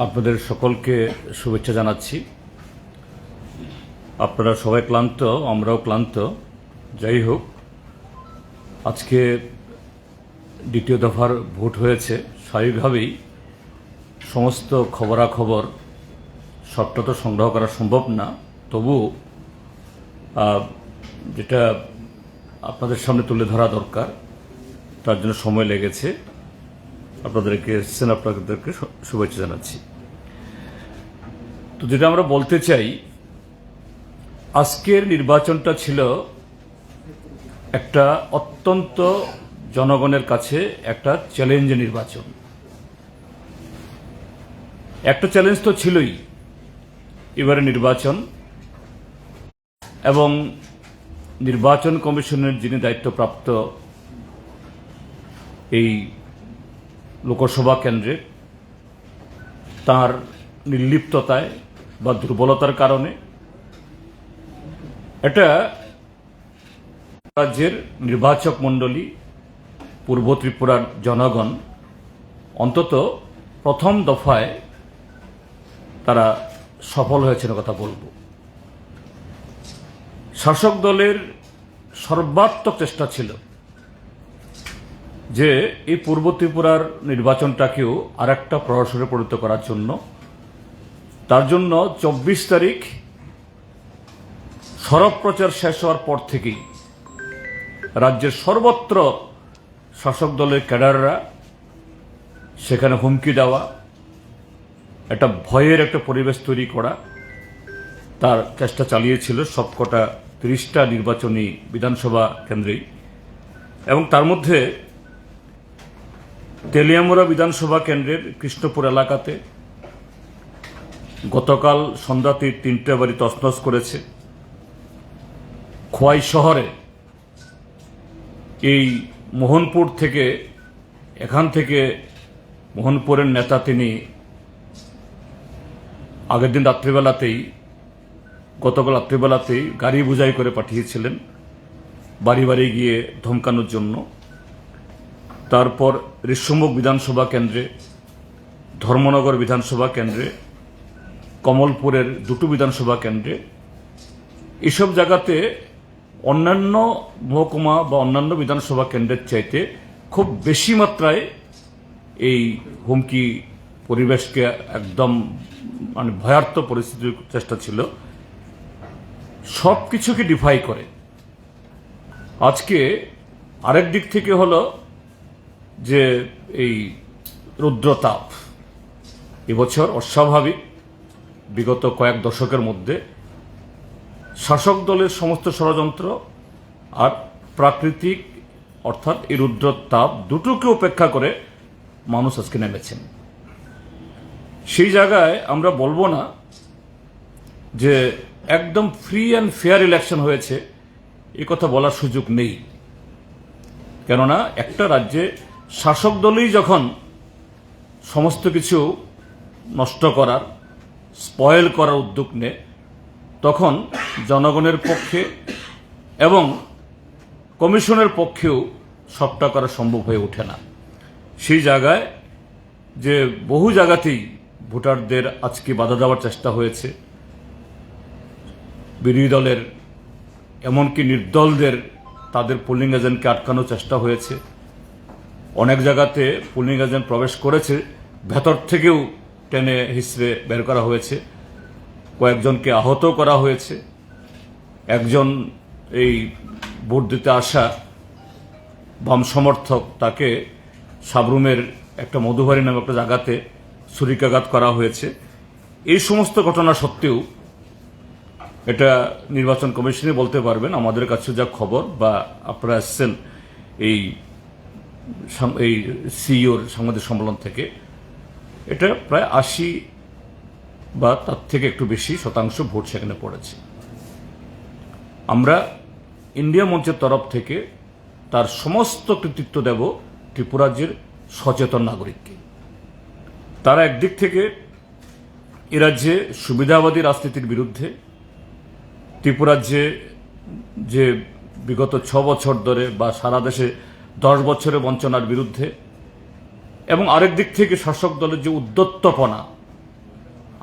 আপনাদের সকলকে শুভেচ্ছা জানাচ্ছি। আপনারা সবাই ক্লান্ত, আমরাও ক্লান্ত। যাই হোক, আজকে দ্বিতীয় দফার ভোট হয়েছে। স্বাভাবিকভাবেই সমস্ত খবরাখবর সবটা তো সংগ্রহ করা সম্ভব না, তবু যেটা আপনাদের সামনে তুলে ধরা দরকার তার জন্য সময় লেগেছে। আপনাদেরকে শুভেচ্ছা জানাচ্ছি। তো যেটা আমরা বলতে চাই, আজকের নির্বাচনটা ছিল একটা অত্যন্ত জনগণের কাছে একটা চ্যালেঞ্জের নির্বাচন। একটা চ্যালেঞ্জ তো ছিলই এবারে নির্বাচন, এবং নির্বাচন কমিশনের যিনি দায়িত্বপ্রাপ্ত এই লোকসভা কেন্দ্রে, তার নির্লিপ্ততায় বা দুর্বলতার কারণে এটা রাজ্যের নির্বাচক মণ্ডলী, পূর্ব ত্রিপুরার জনগণ অন্তত প্রথম দফায় তারা সফল হয়েছেন কথা বলবো। শাসক দলের সর্বাত্মক চেষ্টা ছিল যে এই পূর্ব ত্রিপুরার নির্বাচনটাকেও আর একটা প্রহসনে পরিণত করার জন্য। তার জন্য 24 তারিখ সরব প্রচার শেষ হওয়ার পর থেকেই রাজ্যের সর্বত্র শাসক দলের ক্যাডাররা সেখানে হুমকি দেওয়া, একটা ভয়ের একটা পরিবেশ তৈরি করা তার চেষ্টা চালিয়েছিল সবকটা 30টা নির্বাচনী বিধানসভা কেন্দ্রেই। এবং তার মধ্যে তেলিয়ামুড়া বিধানসভা কেন্দ্রের কৃষ্ণপুর এলাকাতে গতকাল সন্ধ্যাতে 3টে বাড়ি তছনছ করেছে। খোয়াই শহরে এই মোহনপুর থেকে, এখান থেকে মোহনপুরের নেতা তিনি আগের দিন রাত্রিবেলাতেই, গতকাল রাত্রিবেলাতেই গাড়ি বোঝাই করে পাঠিয়েছিলেন বাড়ি বাড়ি গিয়ে ধমকানোর জন্য। তারপর ঋষ্যমুখ বিধানসভা কেন্দ্রে, ধর্মনগর বিধানসভা কেন্দ্রে, কমলপুরের 2টো বিধানসভা কেন্দ্রে, এসব জায়গাতে অন্যান্য মহকুমা বা অন্যান্য বিধানসভা কেন্দ্রের চাইতে খুব বেশি মাত্রায় এই হুমকি পরিবেশকে একদম ভয়ার্থ পরিস্থিতির চেষ্টা ছিল। সব কিছুকে ডিফাই করে আজকে আরেক দিক থেকে হলো যে এই রুদ্রতাপ এবছর অস্বাভাবিক। বিগত কয়েক দশকের মধ্যে শাসক দলের সমস্ত ষড়যন্ত্র আর প্রাকৃতিক অর্থাৎ এই রুদ্রতাপ দুটোকে উপেক্ষা করে মানুষ আজকে নেমেছেন। সেই জায়গায় আমরা বলবো না যে একদম ফ্রি অ্যান্ড ফেয়ার ইলেকশন হয়েছে, এ কথা বলার সুযোগ নেই। কেননা একটা রাজ্যে শাসক দলই যখন সমস্ত কিছু নষ্ট করার, স্পয়েল করার উদ্যোগ নেয়, তখন জনগণের পক্ষে এবং কমিশনের পক্ষেও সবটা করা সম্ভব হয়ে ওঠে না। সেই জায়গায় যে বহু জায়গাতেই ভোটারদের আজকে বাধা দেওয়ার চেষ্টা হয়েছে, বিরোধী দলের এমনকি নির্দলদের তাদের পোলিং এজেন্টকে আটকানোর চেষ্টা হয়েছে। অনেক জায়গাতে পোলিং এজেন্ট প্রবেশ করেছে, ভেতর থেকেও টেনে হিসড়ে বের করা হয়েছে, কয়েকজনকে আহত করা হয়েছে। একজন এই ভোট দিতে আসা বাম সমর্থক, তাকে সাবরুমের একটা মধুবাড়ি নামে একটা জায়গাতে ছুরিকাঘাত করা হয়েছে। এই সমস্ত ঘটনা সত্ত্বেও এটা নির্বাচন কমিশনই বলতে পারবেন। আমাদের কাছে যা খবর বা আপনারা এসছেন এই সিইওর সাংবাদিক সম্মেলন থেকে, এটা প্রায় 80 বা তার থেকে একটু বেশি শতাংশ ভোট সেখানে পড়েছে। আমরা ইন্ডিয়া মঞ্চের তরফ থেকে তার সমস্ত কৃতিত্ব দেব ত্রিপুরাজ্যের সচেতন নাগরিককে। তারা একদিক থেকে এ রাজ্যে সুবিধাবাদী রাজনীতির বিরুদ্ধে, ত্রিপুরাজ্যে যে বিগত 6 বছর ধরে বা সারা দেশে 10 বছরের বঞ্চনার বিরুদ্ধে, এবং আরেক দিক থেকে শাসক দলের যে উদ্যত্তপনা,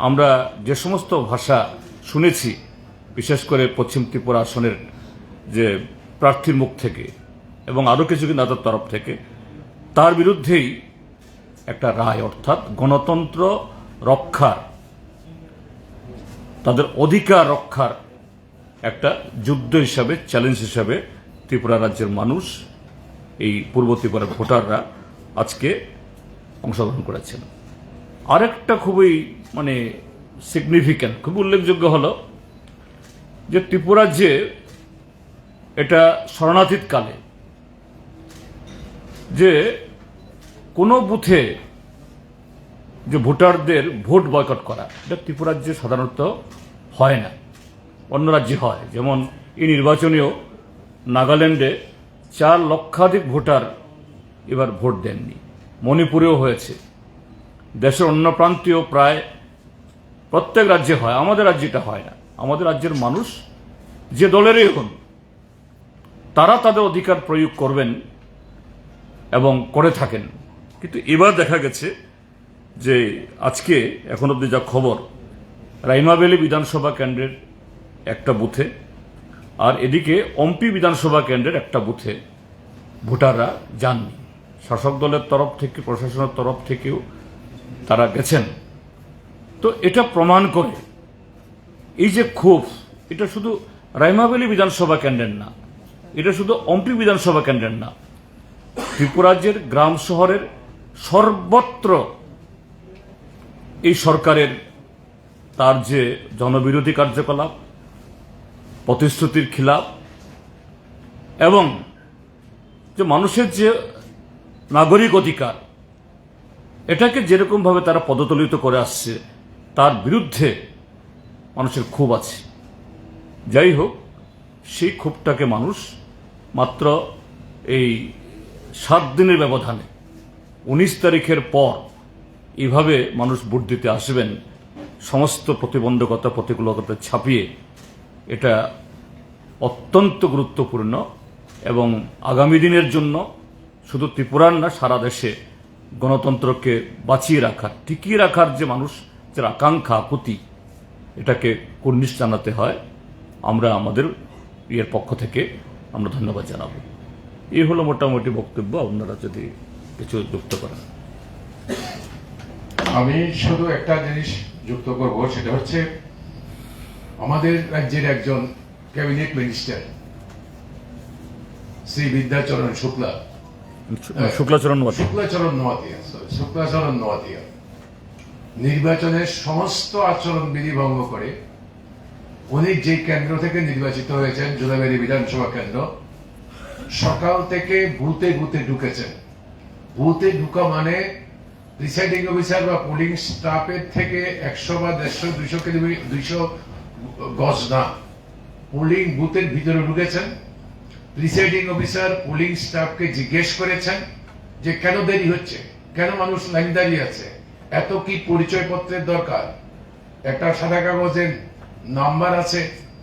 আমরা যে সমস্ত ভাষা শুনেছি, বিশেষ করে পশ্চিম ত্রিপুরা আসনের যে প্রার্থীর মুখ থেকে এবং আরও কিছু নেতার তরফ থেকে, তার বিরুদ্ধেই একটা রায়, অর্থাৎ গণতন্ত্র রক্ষার, তাদের অধিকার রক্ষার একটা যুদ্ধ হিসাবে, চ্যালেঞ্জ হিসাবে ত্রিপুরা রাজ্যের মানুষ, এই পূর্ব ত্রিপুরার ভোটাররা আজকে অংশগ্রহণ করেছেন। আরেকটা খুবই সিগনিফিক্যান্ট, খুব উল্লেখযোগ্য হলো যে ত্রিপুরা যে এটা শরণাতীত কালে যে কোনো বুথে যে ভোটারদের ভোট বয়কট করা, এটা ত্রিপুরা রাজ্যে সাধারণত হয় না, অন্য রাজ্যে হয়। যেমন এই নির্বাচনেও নাগাল্যান্ডে 4 লক্ষাধিক ভোটার এবার ভোট দেননি, মণিপুরেও হয়েছে, দেশের অন্য প্রান্তীয় প্রায় প্রত্যেক রাজ্যে হয়, আমাদের রাজ্যে এটা হয় না। আমাদের রাজ্যের মানুষ যে দলেরই হন, তারা তাদের অধিকার প্রয়োগ করবেন এবং করে থাকেন। কিন্তু এবার দেখা গেছে যে আজকে এখন অব্দি যা খবর, রাইমাবেলি বিধানসভা কেন্দ্রের একটা বুথে আর এদিকে অম্পি বিধানসভা কেন্দ্রের একটা বুথে ভোটাররা যাননি। শাসক দলের তরফ থেকে, প্রশাসনের তরফ থেকেও তারা গেছেন। তো এটা প্রমাণ করে এই যে ক্ষোভ, এটা শুধু রাইমাবেলি বিধানসভা কেন্দ্রের না, এটা শুধু অম্পি বিধানসভা কেন্দ্রের না, ত্রিপুরা রাজ্যের গ্রাম শহরের সর্বত্র এই সরকারের তার যে জনবিরোধী কার্যকলাপ, প্রতিশ্রুতির খিলাফ এবং যে মানুষের যে নাগরিক অধিকার, এটাকে যেরকমভাবে তারা পদতলিত করে আসছে, তার বিরুদ্ধে মানুষের ক্ষোভ আছে। যাই হোক, সেই ক্ষোভটাকে মানুষ মাত্র এই 7 দিনের ব্যবধানে 19 তারিখের পর এইভাবে মানুষ ভোট দিতে আসবেন, সমস্ত প্রতিবন্ধকতা, প্রতিকূলতা ছাপিয়ে, এটা অত্যন্ত গুরুত্বপূর্ণ এবং আগামী দিনের জন্য শুধু ত্রিপুরার না, সারা দেশে গণতন্ত্রকে বাঁচিয়ে রাখার, টিকিয়ে রাখার যে মানুষের আকাঙ্ক্ষা, আকুতি, এটাকে কুর্নিশ জানাতে হয়। আমরা আমাদের ইয়ের পক্ষ থেকে আমরা ধন্যবাদ জানাবো। এই হলো মোটামুটি বক্তব্য, আপনারা যদি কিছু যুক্ত করেন। আমি শুধু একটা জিনিস যুক্ত করব, সেটা হচ্ছে আমাদের রাজ্যের একজন ক্যাবিনেট মিনিস্টার শ্রী বিদ্যাচরণ শুক্লাচরণ নোয়াতিয়া নির্বাচনের সমস্ত আচরণবিধি ভঙ্গ করে উনি যে কেন্দ্র থেকে নির্বাচিত হয়েছেন, জুলাইবাড়ি বিধানসভা কেন্দ্র, সকাল থেকে বুথে বুথে ঢুকেছেন। বুথে ঢুকা মানে প্রিসাইডিং অফিসার বা পোলিং স্টাফের থেকে 100 বা 150, 200 গজ না, পোলিং বুথের ভিতরে ঢুকেছেন। প্রিসাইডিং অফিসার পোলিং স্টাফকে জিজ্ঞেস করেছেন যে কেন দেরি হচ্ছে, কেন মানুষ লাইন দাঁড়িয়ে আছে, এত কি পরিচয় পত্রের দরকার, একটা সাদা কাগজের নাম্বার আছে,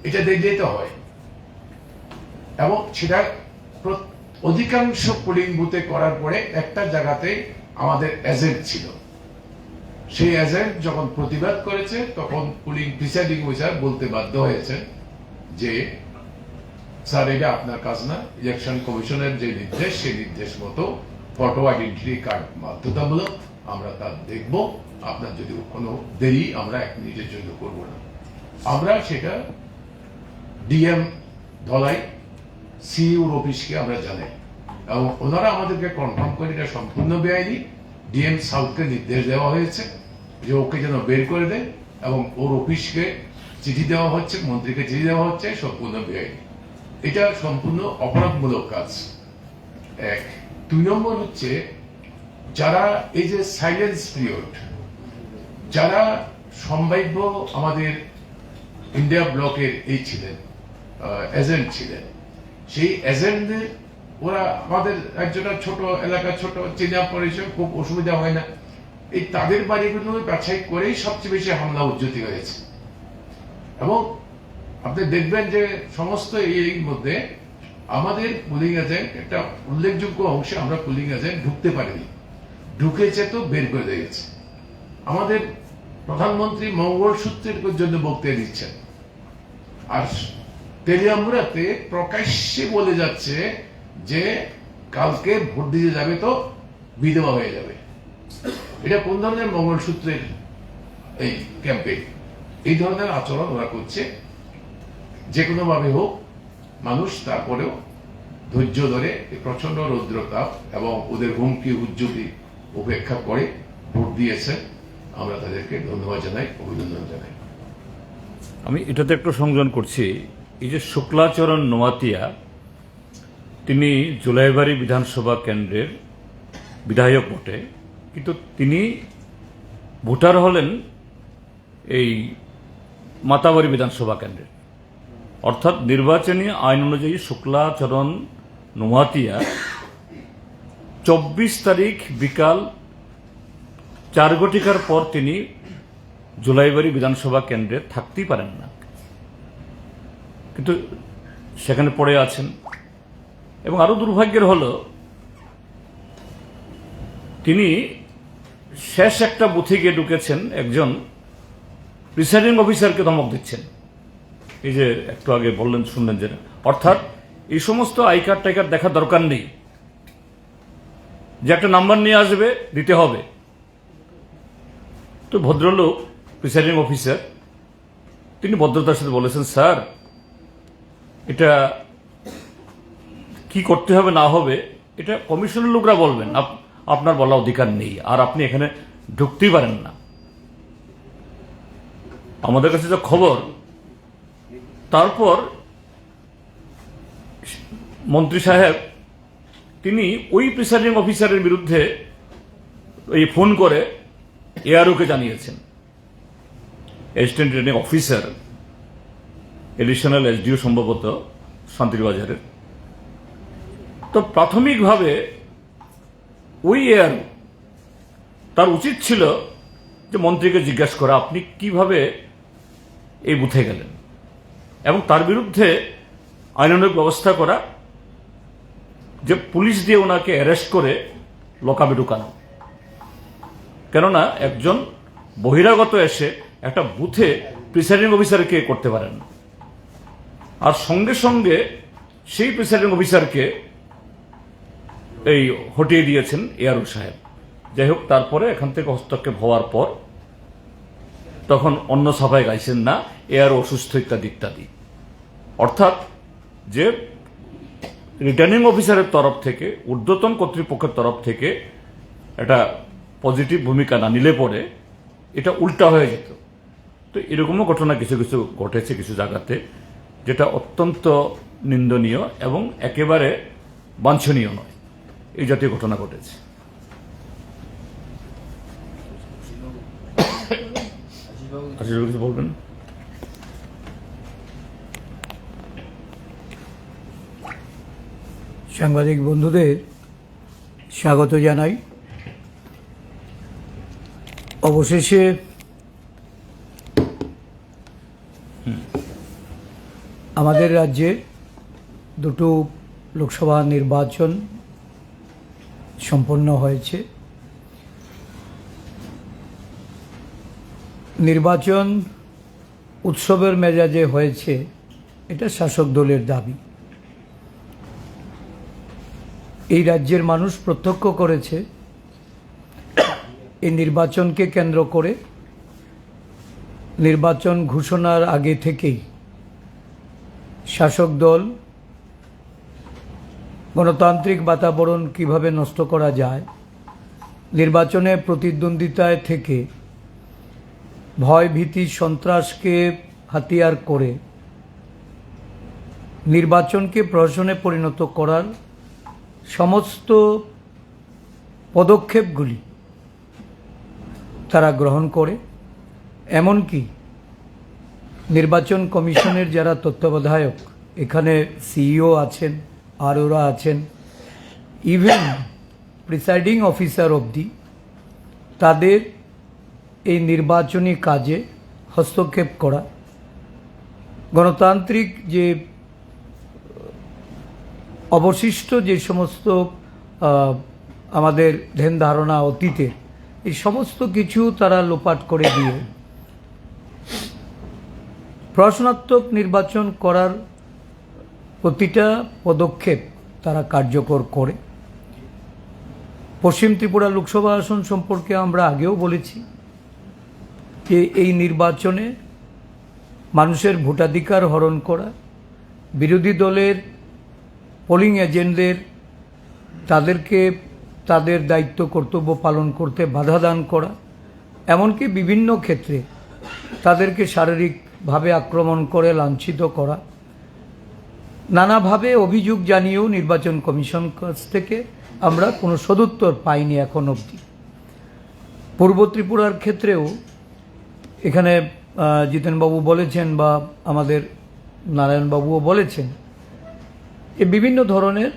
এটা দিয়ে তো হয়। এবং সেটা অধিকাংশ পোলিং বুথে করার পরে একটা জায়গাতে আমাদের এজেন্ট ছিল, সেই এজেন্ট যখন প্রতিবাদ করেছে তখন পুলিং প্রিসাইডিং অফিসার বলতে বাধ্য হয়েছে যে স্যার, এটা আপনার কাজ না, ইলেকশন কমিশনের যে নির্দেশ, সেই নির্দেশ মতো ফটো আইডেন্টিটি কার্ড বাধ্যতামূলক, আমরা তা দেখব, আপনার যদি কোনো দেরি আমরা 1 মিনিটের জন্য করব না। আমরা সেটা ডিএম ধলাই সিইউর অফিসকে আমরা জানাই এবং ওনারা আমাদেরকে কনফার্ম করে এটা সম্পূর্ণ বেআইনি। ডিএম সাউথকে নির্দেশ দেওয়া হয়েছে যে ওকে যেন বের করে দেয় এবং ওর অফিসকে চিঠি দেওয়া হচ্ছে, মন্ত্রীকে চিঠি দেওয়া হচ্ছে, সম্পূর্ণ বেআইনি। এটা সম্পূর্ণ অপরাধমূলক কাজ। 1 2 নম্বর হচ্ছে, যারা এই যে সাইলেন্স পিরিয়ড, যারা সম্ভাব্য আমাদের ইন্ডিয়া ব্লকের এই ছিলেন, এজেন্ট ছিলেন, সেই এজেন্টদের ওরা আমাদের রাজ্যটা ছোট এলাকা, ছোট চেনা পরিচয়, খুব অসুবিধা হয় না, এই তাদের বাড়িগুলো বাছাই করেই সবচেয়ে বেশি হামলা উজ্জ্বতি হয়েছে। এবং আপনি দেখবেন যে সমস্ত এর মধ্যে আমাদের পুলিং এজেন্ট একটা উল্লেখযোগ্য অংশে আমরা পুলিং এজেন্ট ঢুকতে পারিনি, ঢুকেছে তো বের করে দিয়েছে। আমাদের প্রধানমন্ত্রী মঙ্গলসূত্রের জন্য বক্তৃতা দিচ্ছেন, আর তেলিয়ামুড়াতে প্রকাশ্যে বলে যাচ্ছে যে কালকে ভোট দিতে যাবে তো বিধবা হয়ে যাবে। এটা কোন ধরনের মঙ্গলসূত্রের এই ক্যাম্পেইন? এই ধরনের আচরণ ওরা করছে। যে কোনো ভাবে হোক, মানুষ তারপরেও ধৈর্য ধরে এই প্রচন্ড রৌদ্রতাপ এবং ওদের হুমকি উজ্জুকি উপেক্ষা করে ভোট দিয়েছে। আমরা তাদেরকে ধন্যবাদ জানাই, অভিনন্দন জানাই। আমি এটাতে একটু সংযোজন করছি, এই যে শুক্লাচরণ নোয়াতিয়া, তিনি জুলাইবাড়ি বিধানসভা কেন্দ্রের বিধায়ক বটে, কিন্তু তিনি ভোটার হলেন এই মাতাবাড়ি বিধানসভা কেন্দ্রের। অর্থাৎ নির্বাচনী আইন অনুযায়ী শুক্লাচরণ নোয়াতিয়া 24 তারিখ বিকাল 4 ঘটিকার পর তিনি জুলাইবাড়ি বিধানসভা কেন্দ্রে থাকতেই পারেন না, কিন্তু সেখানে পড়ে আছেন। এবং আরো দুর্ভাগ্যের হল, তিনি শেষ একটা বুথে গিয়ে ঢুকেছেন, একজন প্রিসাইডিং অফিসারকে ধমক দিচ্ছেন। এই যে একটু আগে বললেন, শুনলেন যে, অর্থাৎ এই সমস্ত আই কার্ড টাই কার্ড দেখার দরকার নেই, যে একটা নাম্বার নিয়ে আসবে, দিতে হবে। তো ভদ্রলোক প্রিসাইডিং অফিসার তিনি ভদ্রতার সাথে বলেছেন, স্যার এটা কি করতে হবে না হবে এটা কমিশনের লোকরা বলবেন, আপনার বলা অধিকার নেই, আর আপনি এখানে ঢুকতেই পারেন না। আমাদের কাছে যে খবর, তারপর মন্ত্রী সাহেব তিনি ওই প্রিসাইডিং অফিসারের বিরুদ্ধে এই ফোন করে এআরওকে জানিয়েছেন। Assistant returning officer, additional SDO সম্ভবত শান্তিরবাজারের। তো প্রাথমিকভাবে ওই এআরও, তার উচিত ছিল যে মন্ত্রীকে জিজ্ঞাসা করা, আপনি কিভাবে এই বুথে গেলেন, এবং তার বিরুদ্ধে আইনানুগ ব্যবস্থা করা, যে পুলিশ দিয়ে ওনাকে অ্যারেস্ট করে লকআপে ঢুকানো। কেননা একজন বহিরাগত এসে একটা বুথে প্রিসাইডিং অফিসারকে করতে পারেন না, আর সঙ্গে সঙ্গে সেই প্রিসাইডিং অফিসারকে এই হটিয়ে দিয়েছেন এআরও সাহেব। যাই হোক, তারপরে এখান থেকে হস্তক্ষেপ হওয়ার পর তখন অন্য সভায় গাইছেন না, এআরও অসুস্থ ইত্যাদি ইত্যাদি। অর্থাৎ যে রিটার্নিং অফিসারের তরফ থেকে, ঊর্ধ্বতন কর্তৃপক্ষের তরফ থেকে একটা পজিটিভ ভূমিকা না নিলে পরে এটা উল্টা হয়ে যেত। তো এরকমও ঘটনা কিছু কিছু ঘটেছে কিছু জায়গাতে, যেটা অত্যন্ত নিন্দনীয় এবং একেবারে বাঞ্ছনীয় নয়। এই জাতীয় ঘটনা ঘটেছে। কিছু বলবেন? সাংবাদিক বন্ধুদের স্বাগত জানাই। অবশেষে আমাদের রাজ্যে দুটো লোকসভা নির্বাচন সম্পন্ন হয়েছে। নির্বাচন উৎসবের মেজাজে হয়েছে, এটা শাসক দলের দাবি। এই রাজ্যের মানুষ প্রত্যক্ষ করেছে এই নির্বাচনকে কেন্দ্র করে নির্বাচন ঘোষণার আগে থেকেই শাসক দল গণতান্ত্রিক বাতাবরণ কিভাবে নষ্ট করা যায়, নির্বাচনে প্রতিদ্বন্দ্বিতায় থেকে ভয় ভীতি সন্ত্রাসকে হাতিয়ার করে নির্বাচনকে প্রহসনে পরিণত করার সমস্ত পদক্ষেপগুলি তারা গ্রহণ করে। এমনকি নির্বাচন কমিশনের যারা তত্ত্বাবধায়ক, এখানে সিইও আছেন, আরওরা আছেন, ইভেন প্রিসাইডিং অফিসার অবধি, তাদের এই নির্বাচনী কাজে হস্তক্ষেপ করা, গণতান্ত্রিক যে অবশিষ্ট যে সমস্ত আমাদের ধ্যান ধারণা অতীতের, এই সমস্ত কিছু তারা লোপাট করে দিয়ে প্রহসনাত্মক নির্বাচন করার প্রতিটা পদক্ষেপ তারা কার্যকর করে। পশ্চিম ত্রিপুরা লোকসভা আসন সম্পর্কে আমরা আগেও বলেছি যে এই নির্বাচনে মানুষের ভোটাধিকার হরণ করা, বিরোধী দলের পোলিং এজেন্টদের তাদেরকে তাদের দায়িত্ব কর্তব্য পালন করতে বাধা দান করা, এমনকি বিভিন্ন ক্ষেত্রে তাদেরকে শারীরিকভাবে আক্রমণ করে লাঞ্ছিত করা, নানাভাবে অভিযোগ জানিয়েও নির্বাচন কমিশন কাছ থেকে আমরা কোনো সদুত্তর পাইনি এখন অবধি। পূর্ব ত্রিপুরার ক্ষেত্রেও এখানে জিতেনবাবু বলেছেন বা আমাদের নারায়ণবাবুও বলেছেন যে বিভিন্ন ধরনের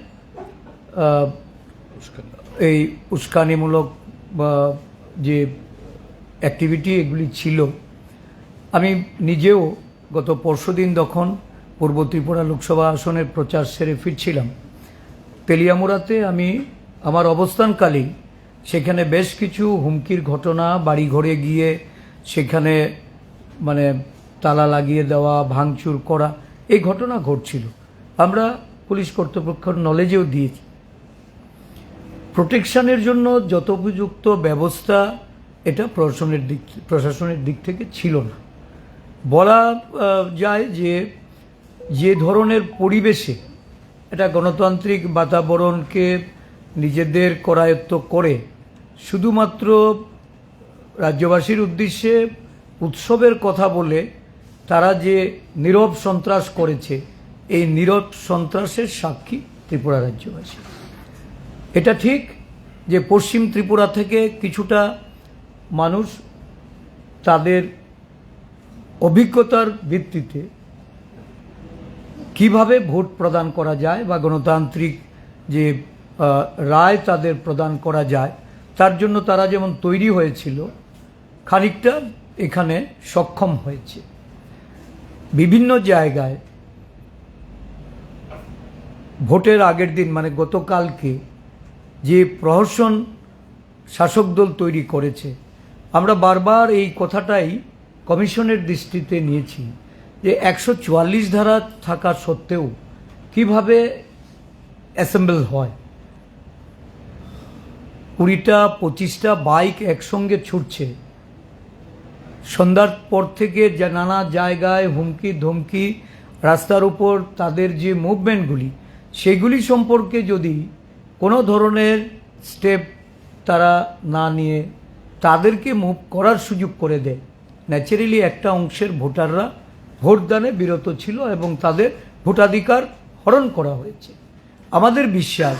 এই উস্কানিমূলক বা যে অ্যাক্টিভিটি এগুলি ছিল। আমি নিজেও গত পরশুদিন যখন পূর্ব ত্রিপুরা লোকসভা আসনের প্রচার সেরে ফিরছিলাম, তেলিয়ামুড়াতে আমি আমার অবস্থানকালেই সেখানে বেশ কিছু হুমকির ঘটনা, বাড়ি ঘরে গিয়ে সেখানে মানে তালা লাগিয়ে দেওয়া, ভাঙচুর করা, এই ঘটনা ঘটছিল। আমরা পুলিশ কর্তৃপক্ষের নলেজেও দিয়েছি। প্রোটেকশনের জন্য যথোপযুক্ত ব্যবস্থা এটা প্রশাসনের দিক থেকে ছিল না। বলা যায় যে ধরনের পরিবেশে এটা গণতান্ত্রিক বাতাবরণকে নিজেদের করায়ত্ত করে শুধুমাত্র রাজ্যবাসীর উদ্দেশ্যে উৎসবের কথা বলে তারা যে নীরব সন্ত্রাস করেছে, এই নীরব সন্ত্রাসের সাক্ষী ত্রিপুরা রাজ্যবাসী। এটা ঠিক যে পশ্চিম ত্রিপুরা থেকে কিছুটা মানুষ তাদের অভিজ্ঞতার ভিত্তিতে কিভাবে ভোট প্রদান করা যায় বা গণতান্ত্রিক যে রায় তাদের প্রদান করা যায় তার জন্য তারা যেমন তৈরি হয়েছিল, খানিকটা এখানে সক্ষম হয়েছে। বিভিন্ন জায়গায় ভোটের আগের দিন মানে গতকালকে যে প্রহসন শাসক দল তৈরি করেছে, আমরা বারবার এই কথাটাই কমিশনের দৃষ্টিতে নিয়েছি যে 144 ধারা থাকা সত্ত্বেও কিভাবে অ্যাসেম্বল হয়, 20টা 25টা বাইক একসঙ্গে ছুটছে, সন্ধ্যার পর থেকে নানা জায়গায় হুমকি ধমকি, রাস্তার উপর তাদের যে মুভমেন্টগুলি সেগুলি সম্পর্কে যদি কোনো ধরনের স্টেপ তারা না নিয়ে তাদেরকে মুভ করার সুযোগ করে দেয়, ন্যাচারালি একটা অংশের ভোটাররা ভোটদানে বিরত ছিল এবং তাদের ভোটাধিকার হরণ করা হয়েছে। আমাদের বিশ্বাস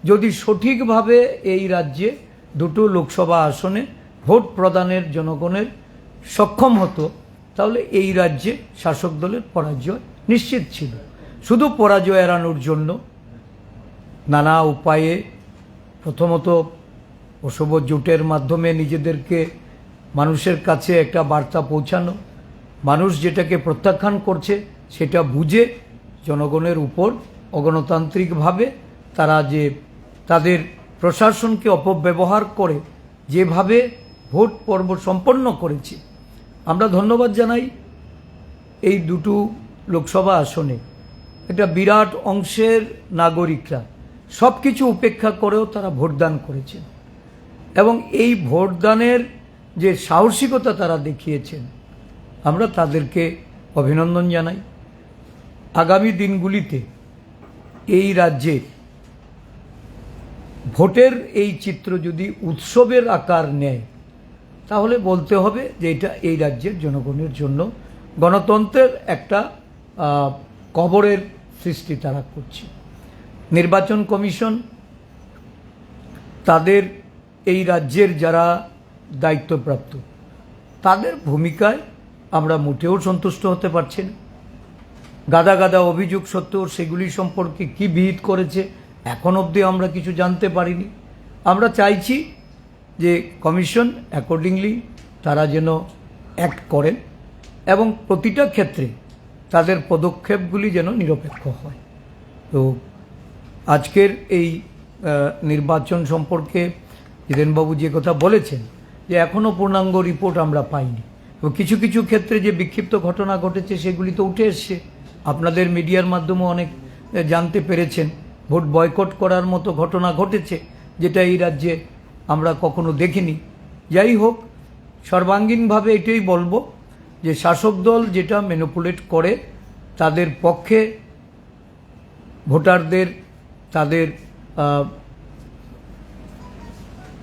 যদি সঠিকভাবে এই রাজ্যে দুটো লোকসভা আসনে ভোট প্রদানের জনগণের সক্ষম হতো, তাহলে এই রাজ্যে শাসক দলের পরাজয় নিশ্চিত ছিল। শুধু পরাজয় এড়ানোর জন্য নানা উপায়ে প্রথমত অশুভ জোটের মাধ্যমে নিজেদেরকে মানুষের কাছে একটা বার্তা পৌঁছানো, মানুষ যেটাকে প্রত্যাখ্যান করছে সেটা বুঝে জনগণের উপর অগণতান্ত্রিকভাবে তারা যে তাদের প্রশাসনকে অপব্যবহার করে যেভাবে ভোট পর্ব সম্পন্ন করেছে, আমরা ধন্যবাদ জানাই এই দুটো লোকসভা আসনে একটা বিরাট অংশের নাগরিকরা সব কিছু উপেক্ষা করেও তারা ভোটদান করেছেন এবং এই ভোটদানের যে সাহসিকতা তারা দেখিয়েছেন আমরা তাদেরকে অভিনন্দন জানাই। আগামী দিনগুলিতে এই রাজ্যে ভোটের এই চিত্র যদি উৎসবের আকার নেয় তাহলে বলতে হবে যে এটা এই রাজ্যের জনগণের জন্য গণতন্ত্রের একটা কবরের সৃষ্টি তারা করছে। নির্বাচন কমিশন তাদের এই রাজ্যের যারা দায়িত্বপ্রাপ্ত তাদের ভূমিকায় আমরা মোটেও সন্তুষ্ট হতে পারছি না। গাদা গাদা অভিযোগ সত্ত্বেও সেগুলি সম্পর্কে কি বিহিত করেছে এখন অবধি আমরা কিছু জানতে পারিনি। আমরা চাইছি যে কমিশন অ্যাকর্ডিংলি তারা যেন অ্যাক্ট করেন এবং প্রতিটা ক্ষেত্রে তাদের পদক্ষেপগুলি যেন নিরপেক্ষ হয়। তো আজকের এই নির্বাচন সম্পর্কে জিতেনবাবু যে কথা বলেছেন যে এখনও পূর্ণাঙ্গ রিপোর্ট আমরা পাইনি, এবং কিছু কিছু ক্ষেত্রে যে বিক্ষিপ্ত ঘটনা ঘটেছে সেগুলি তো উঠে এসছে, আপনাদের মিডিয়ার মাধ্যমে অনেক জানতে পেরেছেন। ভোট বয়কট করার মতো ঘটনা ঘটেছে, যেটা এই রাজ্যে আমরা কখনো দেখিনি। যাই হোক, সর্বাঙ্গীনভাবে এটাই বলবো যে শাসক দল যেটা ম্যানিপুলেট করে, তাদের পক্ষে ভোটারদের তাদের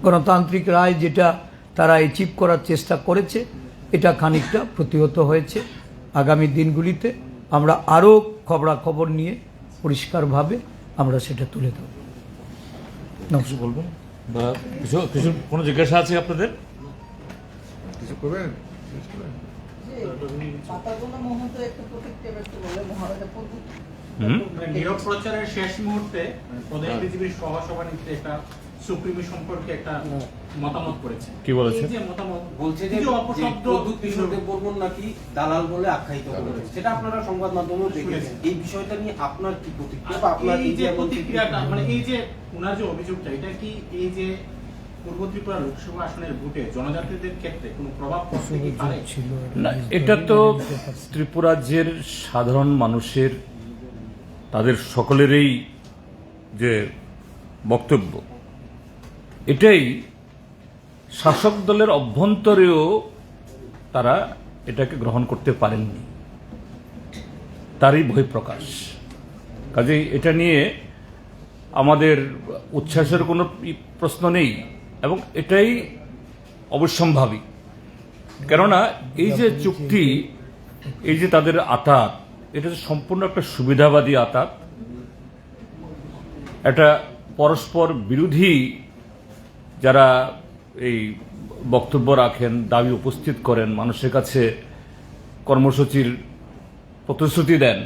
গণতান্ত্রিক রায় যেটা তারা অ্যাচিভ করার চেষ্টা করেছে, এটা খানিকটা প্রতিহত হয়েছে। আগামী দিনগুলিতে আমরা আরও খবরাখবর নিয়ে পরিষ্কারভাবে আমরা সেটা তুলে ধরব। কিছু বলবেন বা কিছু কোনো জিজ্ঞাসা আছে আপনাদের? কিছু করবেন? নীরব প্রচারের শেষ মুহূর্তে প্রদেশ বিজেপির সহসভাপতি একটা সুপ্রিমো সম্পর্কে একটা মতামত করেছে। কি বলেছে? এই যে মতামত বলছে যে কিছু অপশব্দ প্রদ্যুৎ কিশোর দেববর্মন নাকি দালাল বলে আখ্যায়িত করেছে, সেটা আপনারা সংবাদ মাধ্যমেও দেখেছেন। এই বিষয়টা নিয়ে আপনার কি প্রতিক্রিয়া বা আপনার এই যে প্রতিক্রিয়াটা, মানে এই যে ওনার যে অভিযোগটা, এটা কি এই যে পূর্ব ত্রিপুরা লোকসভা আসনের ভোটে জনজাতিদের ক্ষেত্রে কোনো প্রভাব পড়তে কি পারে? না, এটা তো ত্রিপুরাজ্যের সাধারণ মানুষের, তাদের সকলেরই যে বক্তব্য, এটাই শাসক দলের অভ্যন্তরেও তারা এটাকে গ্রহণ করতে পারেননি, তারই বহিঃপ্রকাশ। কাজেই এটা নিয়ে আমাদের উচ্ছ্বাসের কোনো প্রশ্ন নেই এবং এটাই অবশ্যম্ভাবী। কেননা এই যে চুক্তি, এই যে তাদের আতাত, এটা সম্পূর্ণ একটা সুবিধাবাদী আতাত, একটা পরস্পর বিরোধী যারা এই বক্তব্য রাখেন, দাবি উপস্থিত করেন, মানুষের কাছে কর্মসূচির প্রতিশ্রুতি দেন,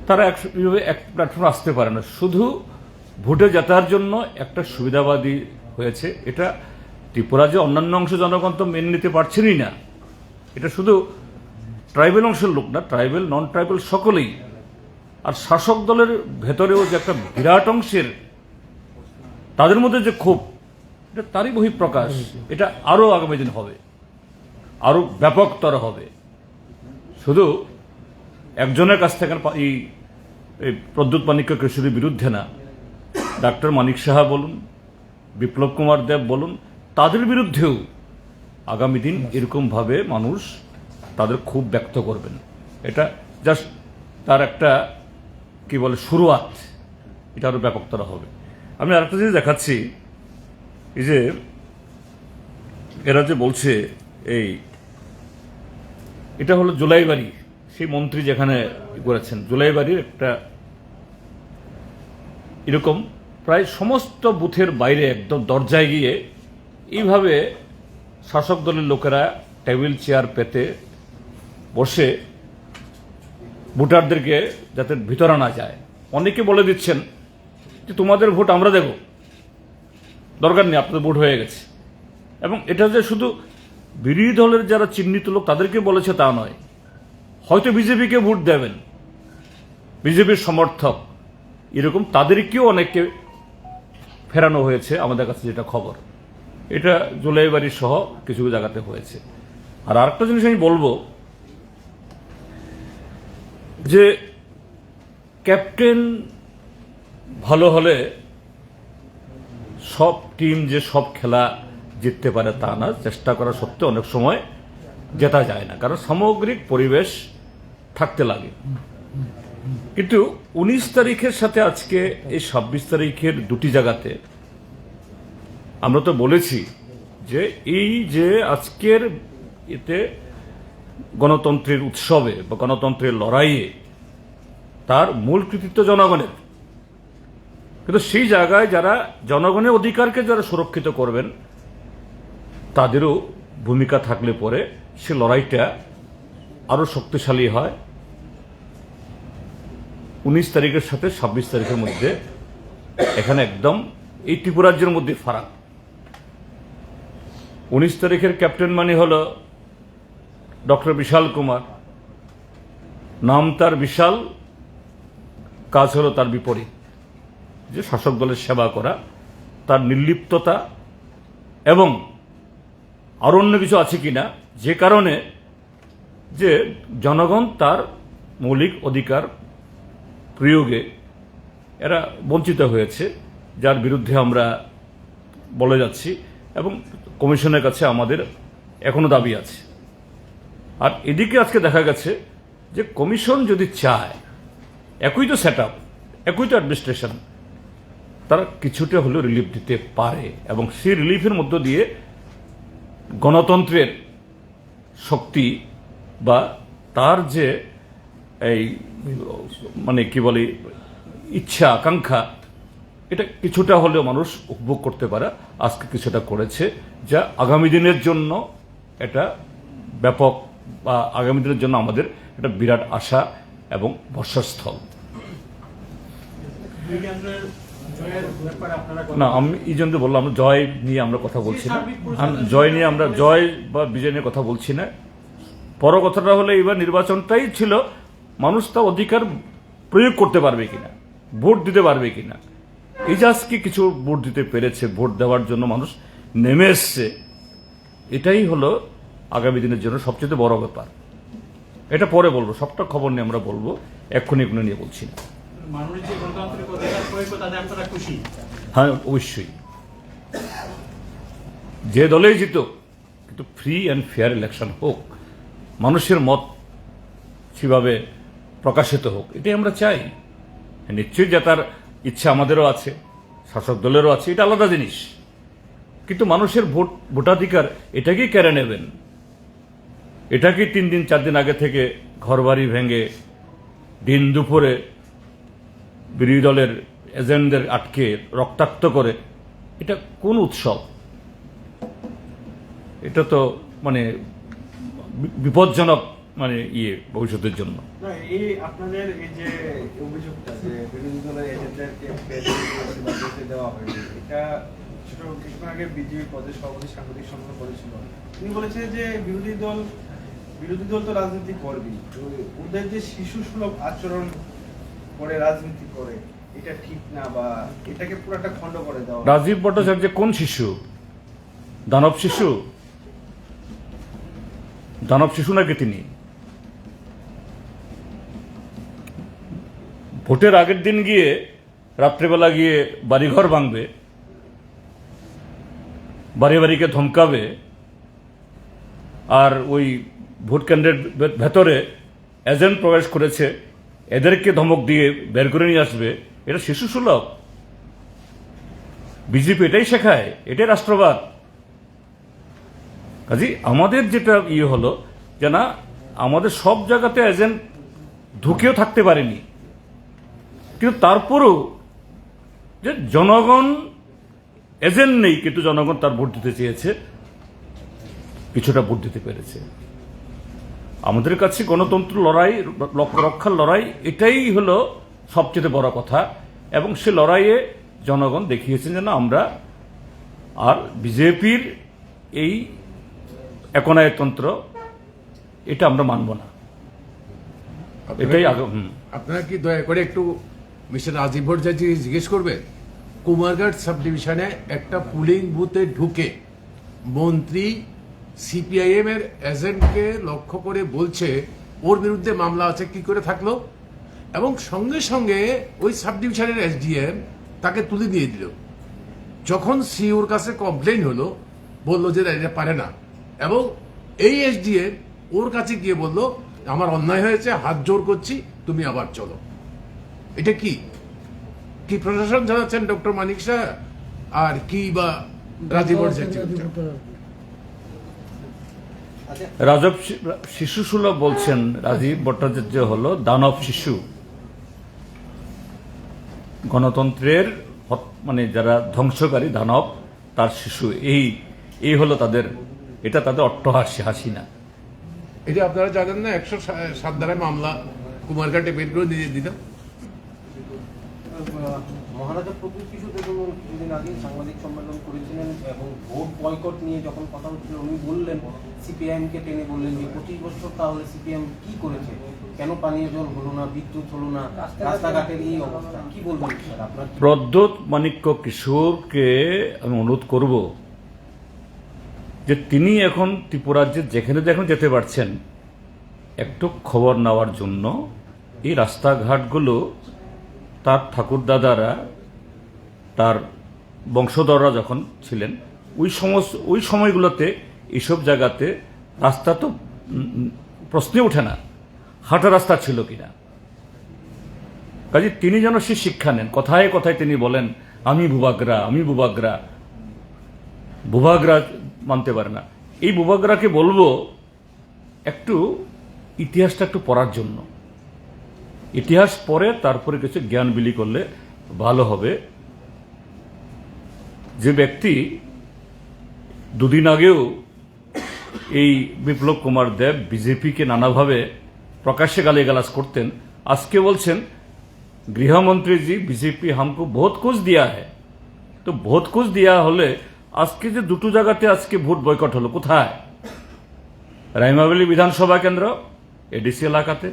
তারা এক প্ল্যাটফর্মে আসতে পারে না। শুধু ভোটে জেতার জন্য একটা সুবিধাবাদী হয়েছে। এটা ত্রিপুরা যে অন্যান্য অংশ জনগণ তো মেনে নিতে পারছেনই না। এটা শুধু ট্রাইবেল অংশের লোক না, ট্রাইবেল নন ট্রাইবেল সকলেই। আর শাসক দলের ভেতরেও যে একটা বিরাট অংশের তাদের মধ্যে যে ক্ষোভ, এটা তারই বহিঃপ্রকাশ। এটা আরো আগামী দিন হবে, আরো ব্যাপকতর হবে। শুধু একজনের কাছ থেকে এই প্রদ্যুৎ মানিক্য কিশোরীর বিরুদ্ধে না, ডাক্তার মানিক সাহা বলুন, বিপ্লব কুমার দেব বলুন, তাদের বিরুদ্ধেও আগামী দিন এরকমভাবে মানুষ তাদের ক্ষোভ ব্যক্ত করবেন। এটা জাস্ট তার একটা কি বলে শুরুয়াত, এটা আরো ব্যাপকতর হবে। আমি আরেকটা জিনিস দেখাচ্ছি, এই যে এরা যে বলছে এটা হলো জুলাইবাড়ি, সেই মন্ত্রী যেখানে করেছেন জুলাইবাড়ির একটা এরকম প্রায় সমস্ত বুথের বাইরে একদম দরজায় গিয়ে এইভাবে শাসক দলের লোকেরা টেবিল চেয়ার পেতে বসে ভোটারদেরকে যাতে ভিতরে না যায়, অনেকে বলে দিচ্ছেন যে তোমাদের ভোট আমরা দেব, দরকার নেই, আপনাদের ভোট হয়ে গেছে। এবং এটা যে শুধু বিরোধী দলের যারা চিহ্নিত লোক তাদেরকে বলেছে তা নয়, হয়তো বিজেপিকে ভোট দেবেন, বিজেপির সমর্থক এরকম তাদেরকেও অনেককে ফেরানো হয়েছে, আমাদের কাছে যেটা খবর। এটা জুলাইবাড়ি সহ কিছু জায়গাতে হয়েছে। আর আরেকটা জিনিস আমি বলবো যে ক্যাপ্টেন ভালো হলে সব টিম যে সব খেলা জিততে পারে তা না, চেষ্টা করা সত্ত্বেও অনেক সময় জেতা যায় না, কারণ সামগ্রিক পরিবেশ থাকতে লাগে। কিন্তু 19 তারিখের সাথে আজকে এই 26 তারিখের দুটি জায়গাতে আমরা তো বলেছি যে এই যে আজকের এতে গণতন্ত্রের উৎসবে বা গণতন্ত্রের লড়াইয়ে তার মূল কৃতিত্ব জনগণের। কিন্তু সেই জায়গায় যারা জনগণের অধিকারকে যারা সুরক্ষিত করবেন তাদেরও ভূমিকা থাকলে পরে সে লড়াইটা আরো শক্তিশালী হয়। 19 তারিখের সাথে 26 তারিখের মধ্যে এখানে একদম এই ত্রিপুরাজ্যের মধ্যে ফারাক। 19 তারিখের ক্যাপ্টেন মানে হল ডক্টর বিশাল কুমার, নাম তার বিশাল, কাজ হলো তার বিপরীত, যে শাসক দলের সেবা করা, তার নির্লিপ্ততা এবং আরো অন্য কিছু আছে কিনা, যে কারণে যে জনগণ তার মৌলিক অধিকার প্রয়োগে এরা বঞ্চিত হয়েছে, যার বিরুদ্ধে আমরা বলে যাচ্ছি এবং কমিশনের কাছে আমাদের এখনো দাবি আছে। আর এদিকে আজকে দেখা গেছে যে কমিশন যদি চায়, একই তো সেট আপ, একই তো অ্যাডমিনিস্ট্রেশন, তারা কিছুটা হলেও রিলিফ দিতে পারে এবং সেই রিলিফের মধ্য দিয়ে গণতন্ত্রের শক্তি বা তার যে এই মানে কি বলে ইচ্ছা আকাঙ্ক্ষা, এটা কিছুটা হলেও মানুষ উপভোগ করতে পারে। আজকে কিছুটা করেছে, যা আগামী দিনের জন্য এটা ব্যাপক, বা আগামী দিনের জন্য আমাদের একটা বিরাট আশা এবং বর্ষাস্থল। দুই কেন্দ্রের জয়ের ব্যাপারে আপনারা না, আমি এই জন্য বললাম, আমরা জয় নিয়ে আমরা কথা বলছি না, জয় নিয়ে আমরা জয় বা বিজয় নিয়ে কথা বলছি না। বড় কথাটা হলো এবার নির্বাচনটাই ছিল মানুষ তার অধিকার প্রয়োগ করতে পারবে কিনা, ভোট দিতে পারবে কিনা। এই যে আজকে কিছু ভোট দিতে পেরেছে, ভোট দেওয়ার জন্য মানুষ নেমে এসছে, এটাই হলো আগামী দিনের জন্য সবচেয়ে বড় ব্যাপার। এটা পরে বলবো, সবটা খবর নিয়ে আমরা বলবো, এক্ষুনি এগুলো নিয়ে বলছি না। মানুষের যে গণতান্ত্রিক অধিকার প্রয়োগ করে তাদের আপনারা খুশি? হ্যাঁ, অবশ্যই। যে দলেই জিতুক, কিন্তু ফ্রি অ্যান্ড ফেয়ার ইলেকশন হোক, মানুষের মত সেভাবে প্রকাশিত হোক, এটাই আমরা চাই। নিশ্চয়ই জেতার ইচ্ছা আমাদেরও আছে, শাসক দলেরও আছে, এটা আলাদা জিনিস। কিন্তু মানুষের ভোটাধিকার এটাকেই কেড়ে নেবেন, এটাকেই 3 দিন 4 দিন আগে থেকে ঘরবাড়ি ভেঙে দিন দুপুরে বিরোধী দলের এজেন্টদের আটকে রক্তাক্ত করে, এটা কোন উৎসব? এটা তো মানে বিপজ্জনক, মানে ভবিষ্যতের জন্য। না, এই আপনাদের এই যে অভিযোগটা যে বিরোধী দলের এজেন্টদেরকে বেতন দেওয়া হয়নি, এটা ছোট কিছুক্ষণ আগে বিজেপি প্রদেশ সভাপতি সাংবাদিক সম্মেলন করেছিল। তিনি বলেছেন যে বিরোধী দল তো রাজনীতি করবেই, তো ওদের যে শিশু সুলভ আচরণ করে রাজনীতি করে, এটা ঠিক না, বা এটাকে পুরো একটা খণ্ড করে দেওয়া। রাজীব ভট্টাচার্য কোন শিশু? দানব শিশু? দানব শিশু নাকি তিনি? ভোটের আগের দিন গিয়ে রাত্রেবেলা গিয়ে বাড়িঘর ভাঙবে, বাড়ি বাড়িকে ধমকাবে, আর ওই ভোট কেন্দ্রের ভেতরে এজেন্ট প্রবেশ করেছে, এদেরকে ধমক দিয়ে বের করে নিয়ে আসবে, এটা শিশু সুলভ? বিজেপি এটাই শেখায়, এটাই রাষ্ট্রবাদ। কাজে আমাদের যেটা হলো যে না, আমাদের সব জায়গাতে এজেন্ট ঢুকেও থাকতে পারেনি, কিন্তু তারপরও যে জনগণ এজেন্ট নেই, কিন্তু জনগণ তার ভোট দিতে চেয়েছে, কিছুটা ভোট দিতে পেরেছে। আমাদের কাছে গণতন্ত্র লড়াই, রক্ষার লড়াই, এটাই হলো সবচেয়ে বড় কথা। এবং সে লড়াইয়ে জনগণ দেখিয়েছেন যে না, আমরা আর বিজেপির এই একনায়কতন্ত্র, এটা আমরা মানব না। এটাই আপনারা কি দয়া করে একটু মিস্টার রাজীব ভট্টাচার্য জিজ্ঞেস করবেন, কুমারঘাট সাব ডিভিশনে একটা পুলিং বুথে ঢুকে মন্ত্রী সিপিআইএম এর এজেন্টকে লক্ষ্য করে বলছে ওর বিরুদ্ধে মামলা আছে, কি করে থাকলো? এবং সঙ্গে সঙ্গে ওই সাব ডিভিশনের এসডিএম তাকে তুলে দিয়ে দিল। যখন সিওর কাছে কমপ্লেন হলো, বললো যে এটা পারে না, এবং এই এসডিএম ওর কাছে গিয়ে বললো আমার অন্যায় হয়েছে, হাত জোর করছি, তুমি আবার চলো। এটা কি কি প্রশাসন জানাচ্ছেন ডক্টর মানিক শাহ, আর কি বা রাজীব ভট্টাচার্য? রাজব শিশু সুলভ বলছেন, রাজীব ভট্টাচার্য হলো দানব শিশু। গণতন্ত্রের মানে যারা ধ্বংসকারী দানব, তার শিশু, এই হলো তাদের, এটা তাদের অট্টহাসি, হাসি না। এটা আপনারা জানেন না, 107 ধারায় মামলা কুমারঘাটে বের করে দিয়ে দিল। মহারাজা প্রদীপ কিশোর দেখুন কিছুদিন আগে সাংবাদিক সম্মেলন করেছিলেন এবং ভোট বয়কট নিয়ে যখন কথা হচ্ছিল, উনি বললেন, সিপিআইএম কে টেনে বললেন যে 25 বছর তাহলে সিপিএম কি করেছে, কেন পানীয় জল হলো না, বিদ্যুৎ হলো না, রাস্তাঘাটের এই অবস্থা, কি বলবেন স্যার আপনার? প্রদ্যোৎ মাণিক্য কিশোরকে আমি অনুরোধ করব যে তিনি এখন ত্রিপুরাজ্যে যেখানে যেখানে যেতে পারছেন একটু খবর নেওয়ার জন্য এই রাস্তাঘাটগুলো তার ঠাকুরদাদারা, তার বংশধররা যখন ছিলেন ওই সময়গুলোতে এইসব জায়গাতে রাস্তা তো প্রশ্নে ওঠে না, হাঁটা রাস্তা ছিল কিনা। কাজে তিনি যেন সে শিক্ষা নেন। কথায় কথায় তিনি বলেন আমি ভূভাগরা, আমি ভূভাগরা। ভূভাগরা মানতে পারে না। এই ভূভাগরাকে বলবো একটু ইতিহাসটা একটু পড়ার জন্য। ইতিহাস পড়ে তারপরে কিছু জ্ঞান বিলি করলে ভালো হবে। যে ব্যক্তি দুদিন আগেও এই বিপ্লব কুমার দেব বিজেপিকে নানাভাবে প্রকাশ্যে গালিগালাজ করতেন, আজকে বলছেন गृहमंत्री जी बीजेपी हमको बहुत कुछ दिया है। तो बहुत कुछ दिया হলে আজকে যে দুটো জায়গাতে আজকে ভোট বয়কট হলো, কোথায়? রাইমাবেলি বিধানসভা কেন্দ্র এডিসি এলাকাতে,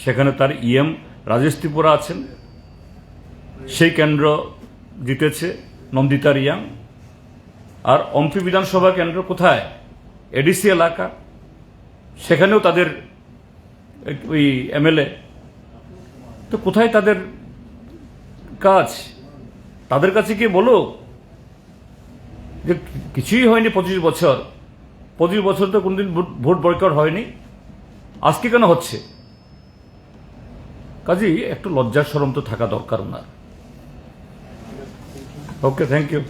সেখানে তার ইএম রাজেশ ত্রিপুরা আছেন, সেই কেন্দ্র জিতেছে নন্দিতা রিয়াং। আর অম্পি বিধানসভা কেন্দ্র কোথায়? এডিসি এলাকা, সেখানেও তাদের ওই এমএলএ। তো কোথায় তাদের কাজ? তাদের কাছে কি বলো যে কিছুই হয়নি 25 বছর। 25 বছর তো কোনদিন ভোট বয়কট হয়নি, আজকে কেন হচ্ছে? কাজেই একটু লজ্জা শরম তো থাকা দরকার না। ওকে, থ্যাংক ইউ।